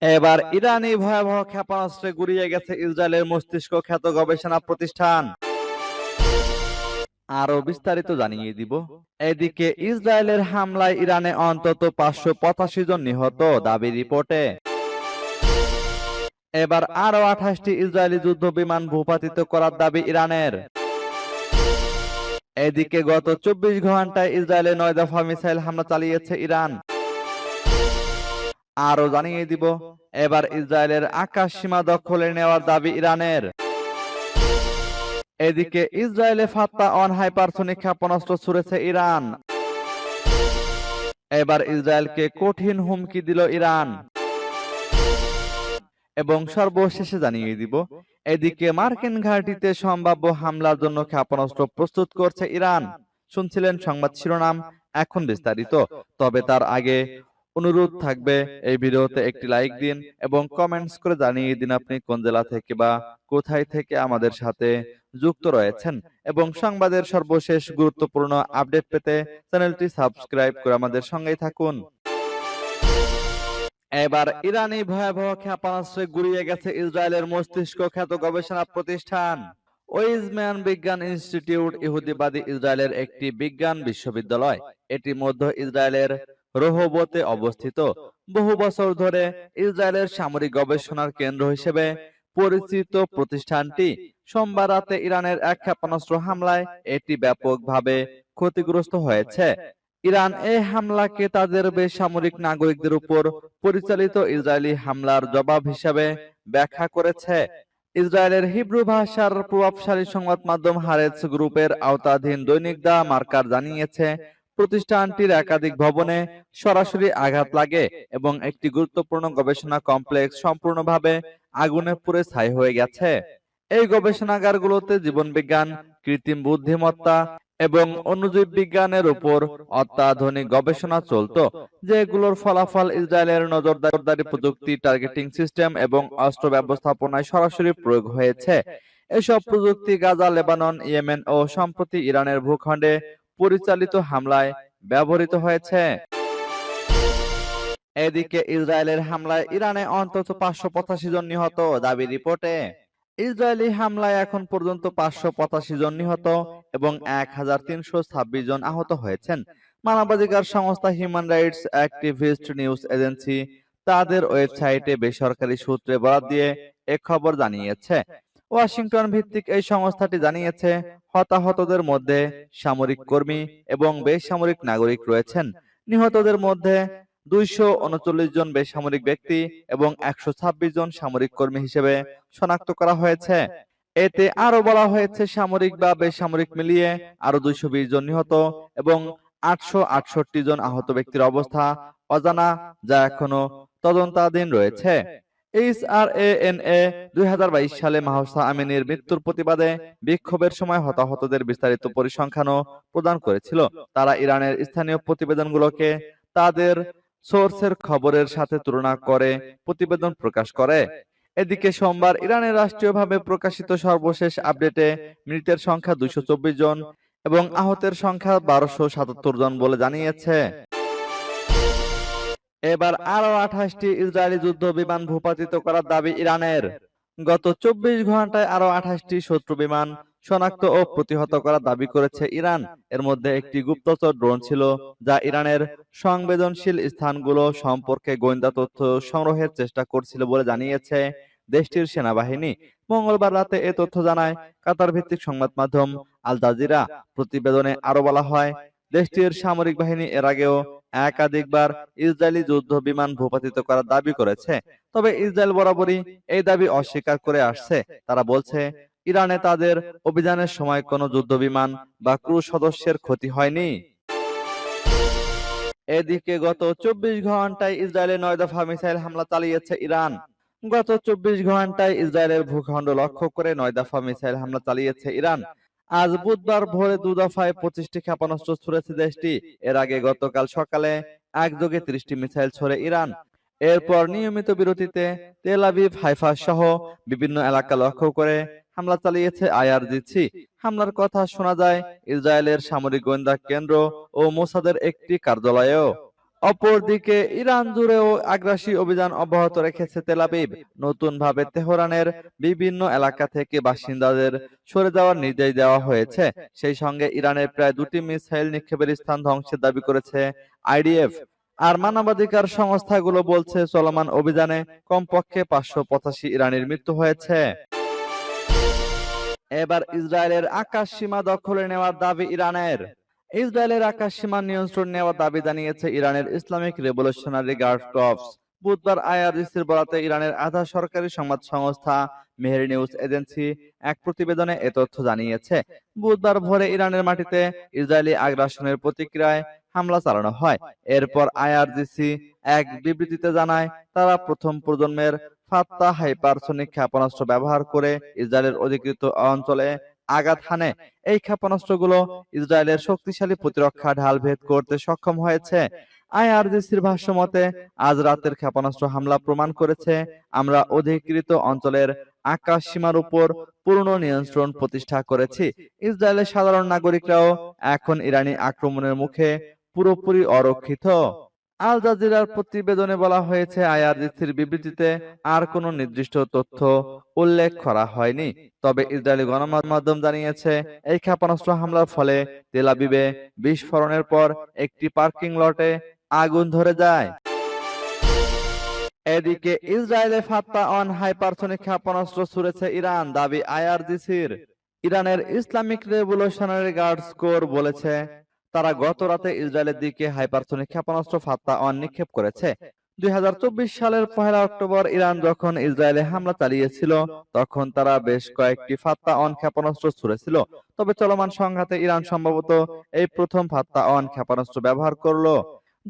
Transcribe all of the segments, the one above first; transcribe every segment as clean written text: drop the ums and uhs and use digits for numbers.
এবার ইরানি ভয়াবহ ক্ষেপণাস্ত্রে গুড়িয়ে গেছে ইসরায়েলের মস্তিষ্ক খ্যাত গবেষণা প্রতিষ্ঠান। আরো বিস্তারিত জানিয়ে দিব। এদিকে ইসরায়েলের হামলায় ইরানে অন্তত 585 জন নিহত দাবি রিপোর্টে। এবার আরো 28টি ইসরায়েলি যুদ্ধ বিমান ভূপাতিত করার দাবি ইরানের। এদিকে গত 24 ঘন্টায় ইসরায়েলে 9 দফা মিসাইল হামলা চালিয়েছে ইরান। আরো জানিয়ে দিব। এবার ইসরায়েলের আকাশ সীমা দখলে নেওয়ার দাবি ইরানের। এদিকে ইসরায়েলে ফাত্তা অন হাইপারসনিক ক্ষেপণাস্ত্র ছুড়েছে ইরান। এবার ইসরায়েলকে কঠিন হুমকি দিল ইরান। এবং সর্বশেষে জানিয়ে দিব। এদিকে মার্কিন ঘাঁটিতে সম্ভাব্য হামলার জন্য ক্ষেপণাস্ত্র প্রস্তুত করছে ইরান। শুনছিলেন সংবাদ শিরোনাম, এখন বিস্তারিত। তবে তার আগে অনুরোধ থাকবে এই ভিডিওতে একটি লাইক দিন এবং কমেন্টস করে জানিয়ে দিন আপনি কোন জেলা থেকে বা কোথায় থেকে আমাদের সাথে যুক্ত রয়েছেন। এবং সংবাদের সর্বশেষ গুরুত্বপূর্ণ আপডেট পেতে চ্যানেলটি সাবস্ক্রাইব করে আমাদের সঙ্গেই থাকুন। এবার ইরানি ভয়াবহ ক্ষেপণাস্ত্রে গুড়িয়ে গেছে ইসরায়েলের মস্তিষ্ক খ্যাত গবেষণা প্রতিষ্ঠান ওইজম্যান বিজ্ঞান ইনস্টিটিউট। ইহুদিবাদী ইসরায়েলের একটি বিজ্ঞান বিশ্ববিদ্যালয়। এটি মধ্য ইসরায়েলের রোহবতে অবস্থিত। বহু বছর ধরে ইসরায়েলের সামরিক গবেষণার কেন্দ্র হিসেবে পরিচিত প্রতিষ্ঠানটি সোমবার রাতে ইরানের এক ক্ষেপণাস্ত্র হামলায় এটি ব্যাপকভাবে ক্ষতিগ্রস্ত হয়েছে। ইরান এই হামলাকে তাদের বেসামরিক নাগরিকদের উপর পরিচালিত ইসরায়েলি হামলার জবাব হিসাবে ব্যাখ্যা করেছে। ইসরায়েলের হিব্রু ভাষার প্রভাবশালী সংবাদ মাধ্যম হারেটস গ্রুপের আওতাধীন দৈনিক দা মার্কার জানিয়েছে, প্রতিষ্ঠানটির একাধিক ভবনে সরাসরি আঘাত লাগে এবং একটি গুরুত্বপূর্ণ গবেষণা কমপ্লেক্স সম্পূর্ণভাবে আগুনে পুড়ে ছাই হয়ে গেছে। এই গবেষণাগারগুলোতে জীবনবিজ্ঞান, কৃত্রিম বুদ্ধিমত্তা এবং অণুজীব বিজ্ঞানের উপর অত্যাধুনিক গবেষণা চলত, যেগুলোর ফলাফল ইসরায়েলের নজরদারি প্রযুক্তি, টার্গেটিং সিস্টেম এবং অস্ত্র ব্যবস্থাপনায় সরাসরি প্রয়োগ হয়েছে। এসব প্রযুক্তি গাজা, লেবানন, ইয়েমেন ও সম্প্রতি ইরানের ভূখণ্ডে পরিচালিত হামলায় ব্যবহৃত হয়েছে। এদিকে ইসরায়েলের হামলায় ইরানে অন্তত 585 জন নিহত দাবি রিপোর্টে। ইসরায়েলি হামলায় এখন পর্যন্ত 585 জন নিহত এবং 1326 জন আহত হয়েছেন। মানবাধিকার সংস্থা human rights activist news agency তাদের ওয়েবসাইটে বেসরকারি সূত্রে বরাত দিয়ে এ খবর জানিয়েছে। ওয়াশিংটন ভিত্তিক এই সংস্থাটি জানিয়েছে, হতাহতদের মধ্যে সামরিক কর্মী এবং বেসামরিক নাগরিক রয়েছেন। নিহতদের মধ্যে 239 জন বেসামরিক ব্যক্তি এবং 126 জন সামরিক কর্মী হিসেবে শনাক্ত করা হয়েছে। এতে আরো বলা হয়েছে, সামরিক বা বেসামরিক মিলিয়ে আরো 220 জন নিহত এবং 868 জন আহত ব্যক্তির অবস্থা অজানা, যা এখনো তদন্তাধীন রয়েছে। এইচআরএএনএ 2022 সালে মাহসা আমিনীর মৃত্যুর প্রতিবাদে বিক্ষোভের সময় হতাহতদের বিস্তারিত পরিসংখ্যানও প্রদান করেছিল। তারা ইরানের স্থানীয় প্রতিবেদনগুলোকে তাদের সোর্সের খবরের সাথে তুলনা করে প্রতিবেদন প্রকাশ করে। এদিকে সোমবার ইরানের রাষ্ট্রীয়ভাবে প্রকাশিত সর্বশেষ আপডেটে মৃতের সংখ্যা 224 জন এবং আহতের সংখ্যা 1277 জন বলে জানিয়েছে। এবার আরো 28টি ইসরায়েলি যুদ্ধ বিমান ভূপাতিত করার দাবি ইরানের। গত 24 ঘন্টায় আরো 28টি শত্রু বিমান শনাক্ত ও প্রতিহত করার দাবি করেছে ইরান। এর মধ্যে একটি গুপ্তচর ড্রোন ছিল, যা ইরানের সংবেদনশীল স্থানগুলো সম্পর্কে গোয়েন্দা তথ্য সংগ্রহের চেষ্টা করছিল বলে জানিয়েছে দেশটির সেনাবাহিনী। মঙ্গলবার রাতে এ তথ্য জানায় কাতার ভিত্তিক সংবাদ মাধ্যম আল জাজিরা। প্রতিবেদনে আরো বলা হয়, দেশটির সামরিক বাহিনী এর আগেও একাধিকবার ইসরায়েলি যুদ্ধ বিমান ভূপাতিত করার দাবি করেছে। তবে ইসরায়েল বরাবরই এই দাবি অস্বীকার করে আসছে। তারা বলছে, ইরানে তাদের অভিযানের সময় কোনো যুদ্ধ বিমান বা ক্রু সদস্যের ক্ষতি হয়নি। এদিকে গত 24 ঘন্টায় ইসরায়েলে 9 দফা মিসাইল হামলা চালিয়েছে ইরান। গত 24 ঘন্টায় ইসরায়েলের ভূখণ্ড লক্ষ্য করে 9 দফা মিসাইল হামলা চালিয়েছে ইরান। আজ বুধবার ভোরে 2 দফায় 25টি ক্ষেপণাস্ত্র ছুড়েছে দেশটি। এর আগে গতকাল সকালে একযোগে 30টি মিসাইল ছোড়ে ইরান। এরপর নিয়মিত বিরতিতে তেল আবিব, হাইফা সহ বিভিন্ন এলাকা লক্ষ্য করে হামলা চালিয়েছে আইআরজিসি। হামলার কথা শোনা যায় ইসরায়েলের সামরিক গোয়েন্দা কেন্দ্র ও মোসাদের একটি কার্যালয়েও। অপরদিকে ইরান জুড়েও আগ্রাসী অভিযান অব্যাহত রেখেছে তেল আবিব। নতুনভাবে তেহরানের বিভিন্ন এলাকা থেকে বাসিন্দাদের সরে যাওয়ার নির্দেশ দেওয়া হয়েছে। সেই সঙ্গে ইরানের প্রায় 2টি মিসাইল নিক্ষেপের স্থান ধ্বংসের দাবি করেছে আইডিএফ। আর মানবাধিকার সংস্থাগুলো বলছে চলমান অভিযানে কমপক্ষে 585 ইরানির মৃত্যু হয়েছে। এবার ইসরায়েলের আকাশ সীমা দখলে নেওয়ার দাবি ইরানের। ইসরায়েলের আকাশ সীমা নিয়ন্ত্রণ নেওয়ার দাবি জানিয়েছে ইরানের ইসলামিক রেভলিউশনারি গার্ড কর্পস। বুধবার আইআরজিসির বরাতে ইরানের আধা সরকারি সংবাদ সংস্থা মেহের নিউজ এজেন্সি এক প্রতিবেদনে এ তথ্য জানিয়েছে। বুধবার ভোরে ইরানের মাটিতে ইসরায়েলি আগ্রাসনের প্রতিক্রিয়ায় হামলা চালানো হয়। এরপর আইআরজিসি এক বিবৃতিতে জানায়, তারা প্রথম প্রজন্মের ফাত্তা হাইপারসনিক ক্ষেপণাস্ত্র ব্যবহার করে ইসরায়েলের অধিকৃত অঞ্চলে আঘাত হানে। এই ক্ষেপণাস্ত্রগুলো ইসরায়েলের শক্তিশালী প্রতিরক্ষা ঢাল ভেদ করতে সক্ষম হয়েছে। আইআরজিসির ভাষ্য মতে, আজ রাতের ক্ষেপণাস্ত্র হামলা প্রমাণ করেছে আমরা অধিকৃত অঞ্চলের আকাশ সীমার উপর পূর্ণ নিয়ন্ত্রণ প্রতিষ্ঠা করেছি। ইসরায়েলের সাধারণ নাগরিকরাও এখন ইরানি আক্রমণের মুখে পুরোপুরি অরক্ষিত। আল জাজিরার প্রতিবেদনে বলা হয়েছে, আইআরজিসির বিবৃতিতে আর কোনো নির্দিষ্ট তথ্য উল্লেখ করা হয়নি। তবে ইসরায়েলি গণমাধ্যম জানিয়েছে, এই ক্ষেপণাস্ত্র হামলার ফলে তেল আবিবে বিস্ফোরণের পর একটি পার্কিং লটে আগুন ধরে যায়। এদিকে ইসরায়েলে ফাত্তা অন হাইপারসনিক ক্ষেপণাস্ত্র ছুড়েছে ইরান, দাবি আইআরজিসির। ইরানের ইসলামিক রেভলিউশনারি গার্ডস কোর বলেছে, তারা গত রাতে ইসরায়েলের দিকে হাইপারসনিক ক্ষেপণাস্ত্র ফাত্তা অন নিক্ষেপ করেছে। 2024 সালের 1 অক্টোবর ইরান যখন ইসরায়েলে হামলা চালিয়েছিল, তখন তারা বেশ কয়েকটি ফাত্তা অন ক্ষেপণাস্ত্র ছুড়েছিল। তবে চলমান সংঘাতে ইরান সম্ভবত এই প্রথম ফাত্তা অন ক্ষেপণাস্ত্র ব্যবহার করলো।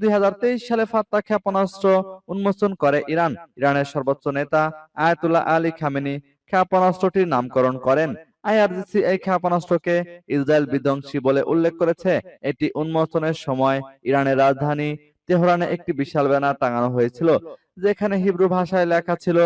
2023 সালে ফাত্তা ক্ষেপণাস্ত্র উন্মোচন করে ইরান। ইরানের সর্বোচ্চ নেতা আয়াতুল্লাহ আলী খামেনি ক্ষেপণাস্ত্রটির নামকরণ করেন। আইআরজিসি এই ক্ষেপণাস্ত্রকে ইসরায়েল বিধ্বংসী বলে উল্লেখ করেছে। এটি উন্মোচনের সময় ইরানের রাজধানী তেহরানে একটি বিশাল ব্যানার টাঙানো হয়েছিল, যেখানে হিব্রু ভাষায় লেখা ছিল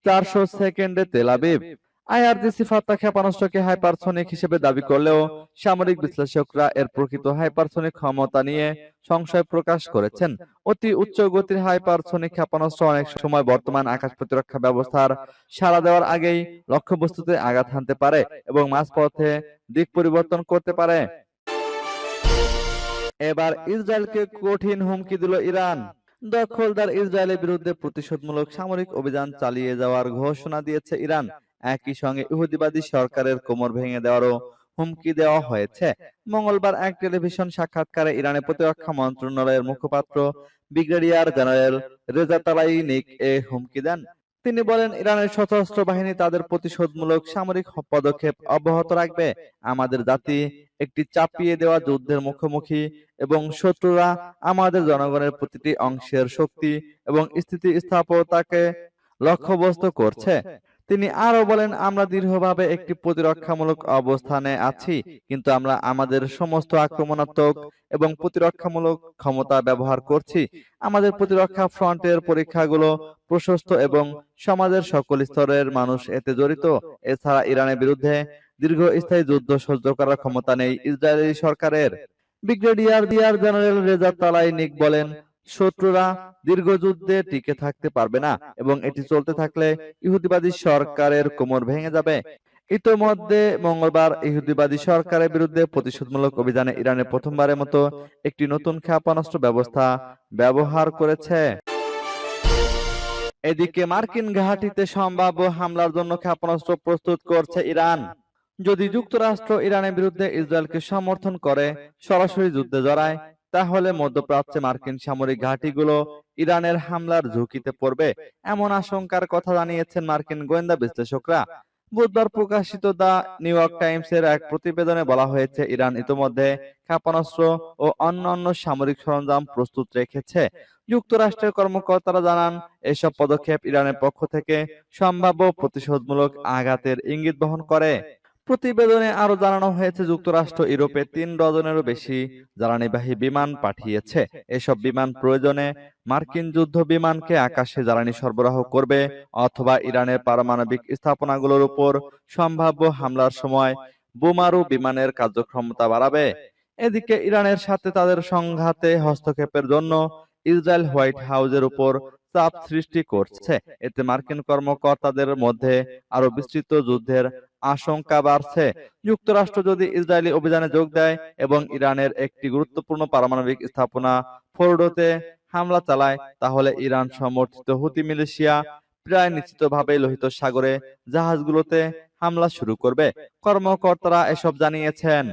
400 সেকেন্ডে তেল আবিব। আইআরজিসি ফাত্তা ক্ষেপণাস্ত্রকে হাইপারসনিক হিসেবে দাবি করলেও সামরিক বিশ্লেষকরা এর প্রকৃত হাইপারসনিক ক্ষমতা নিয়ে সংশয় প্রকাশ করেছেন। অতি উচ্চ গতির হাইপারসনিক ক্ষেপণাস্ত্র অনেক সময় বর্তমান আকাশ প্রতিরক্ষা ব্যবস্থার সাড়া দেওয়ার আগেই লক্ষ্যবস্তুতে আঘাত হানতে পারে এবং মাঝপথে দিক পরিবর্তন করতে পারে। এবার ইসরায়েলকে কঠিন হুমকি দিল ইরান। দখলদার ইসরায়েলের বিরুদ্ধে প্রতিশোধমূলক সামরিক অভিযান চালিয়ে যাওয়ার ঘোষণা দিয়েছে ইরান। একই সঙ্গে ইহুদিবাদী সরকারের কোমর ভেঙে দেওয়ারও হুমকি দেওয়া হয়েছে। মঙ্গলবার এক টেলিভিশন সাক্ষাৎকারে ইরানের প্রতিরক্ষা মন্ত্রণালয়ের মুখপাত্র ব্রিগেডিয়ার জেনারেল রেজা তালাইনিক এ হুমকি দেন। তিনি বলেন, ইরানের সশস্ত্র বাহিনী তাদের প্রতিশোধমূলক সামরিক পদক্ষেপ অব্যাহত রাখবে। আমাদের জাতি একটি চাপিয়ে দেওয়া যুদ্ধের মুখোমুখি এবং শত্রুরা আমাদের জনগণের প্রতিটি অংশের শক্তি এবং স্থিতিস্থাপকতাকে লক্ষ্যবস্তু করছে। তিনি আরো বলেন, আমরা দৃঢ়ভাবে একটি প্রতিরক্ষামূলক অবস্থানে আছি, কিন্তু আমরা আমাদের সমস্ত আক্রমণাত্মক এবং প্রতিরক্ষামূলক ক্ষমতা ব্যবহার করছি। আমাদের প্রতিরক্ষা ফ্রন্টের পরীক্ষাগুলো প্রশস্ত এবং সমাজের সকল স্তরের মানুষ এতে জড়িত। এছাড়া ইরানের বিরুদ্ধে দীর্ঘস্থায়ী যুদ্ধ সহ্য করার ক্ষমতা নেই ইসরায়েলি সরকারের। ব্রিগেডিয়ার জেনারেল রেজা তালাইনিক বলেন, শত্রুরা দীর্ঘ যুদ্ধে টিকে থাকতে পারবে না এবং এটি চলতে থাকলে ইহুদিবাদী সরকারের কোমর ভেঙে যাবে। ইতোমধ্যে মঙ্গলবার ইহুদিবাদী সরকারের বিরুদ্ধে প্রতিশোধমূলক অভিযানে ইরানের প্রথমবারের মতো একটি নতুন ক্ষেপণাস্ত্র ব্যবস্থা ব্যবহার করেছে। এদিকে মার্কিন ঘাঁটিতে সম্ভাব্য হামলার জন্য ক্ষেপণাস্ত্র প্রস্তুত করছে ইরান। যদি যুক্তরাষ্ট্র ইরানের বিরুদ্ধে ইসরায়েলকে সমর্থন করে সরাসরি যুদ্ধে জড়ায়, তাহলে মধ্যপ্রাচ্যে মার্কিন সামরিক ঘাঁটিগুলো ইরানের হামলার ঝুঁকিতে পড়বে, এমন আশঙ্কার কথা জানিয়েছেন মার্কিন গোয়েন্দা বিশ্লেষকরা। বুধবার প্রকাশিত দ্য নিউ ইয়র্ক টাইমসের এক প্রতিবেদনে বলা হয়েছে, ইরান ইতোমধ্যে ক্ষেপণাস্ত্র ও অন্যান্য সামরিক সরঞ্জাম প্রস্তুত রেখেছে। যুক্তরাষ্ট্রের কর্মকর্তারা জানান, এসব পদক্ষেপ ইরানের পক্ষ থেকে সম্ভাব্য প্রতিশোধমূলক আঘাতের ইঙ্গিত বহন করে। প্রতিবেদনে আরো জানানো হয়েছে, যুক্তরাষ্ট্র ইউরোপে 3 ডজনেরও বেশি জ্বালানিবাহী বিমান পাঠিয়েছে। এসব বিমান প্রয়োজনে মার্কিন যুদ্ধ বিমানকে আকাশে জ্বালানি সরবরাহ করবে অথবা ইরানের পারমাণবিক স্থাপনাগুলোর উপর সম্ভাব্য হামলার সময় বোমারু বিমানের কার্যক্ষমতা বাড়াবে। এদিকে ইরানের সাথে তাদের সংঘাতে হস্তক্ষেপের জন্য ইসরায়েল হোয়াইট হাউসের উপর চাপ সৃষ্টি করছে। এতে মার্কিন কর্মকর্তাদের মধ্যে আরো বিস্তৃত যুদ্ধের আশঙ্কা বাড়ছে। যুক্তরাষ্ট্র যদি ইসরায়েলি অভিযানে যোগ দেয় এবং ইরানের একটি গুরুত্বপূর্ণ পারমাণবিক স্থাপনা ফোর্ডোতে হামলা চালায়, তাহলে ইরান সমর্থিত হুতি মিলিশিয়া প্রায় নিশ্চিতভাবেই লোহিত সাগরে জাহাজগুলোতে হামলা শুরু করবে। কর্মকর্তারা এসব জানিয়েছেন।